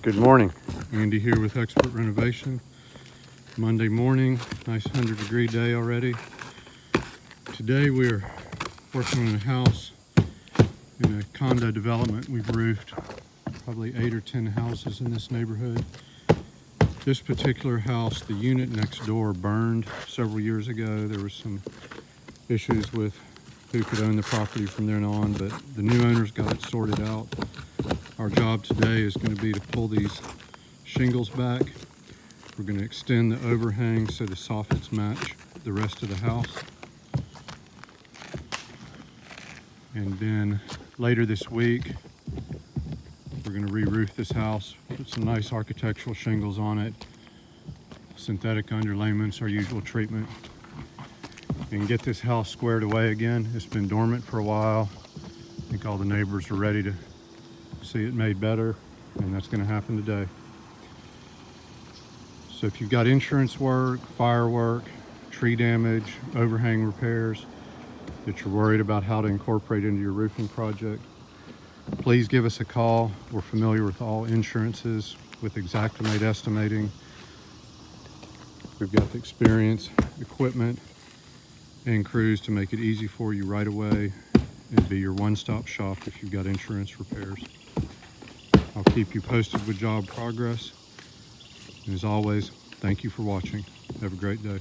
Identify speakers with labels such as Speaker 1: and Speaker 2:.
Speaker 1: Good morning.
Speaker 2: Andy here with Expert Renovation. Monday morning, nice 100-degree day already. Today we're working on a house in a condo development. We've roofed probably 8 or 10 houses in this neighborhood. This particular house, the unit next door burned several years ago. There were some issues with who could own the property from there on, but the new owners got it sorted out. Our job today is going to be to pull these shingles back. We're going to extend the overhang so the soffits match the rest of the house. And then later this week, we're going to re-roof this house, put some nice architectural shingles on it, synthetic underlayments, our usual treatment, and get this house squared away again. It's been dormant for a while. I think all the neighbors are ready to see it made better, and that's going to happen today. So if you've got insurance work, fire work, tree damage, overhang repairs that you're worried about how to incorporate into your roofing project, please give us a call. We're familiar with all insurances with Xactimate estimating. We've got the experience, equipment, and crews to make it easy for you right away and be your one-stop shop if you've got insurance repairs. I'll keep you posted with job progress. And as always, thank you for watching. Have a great day.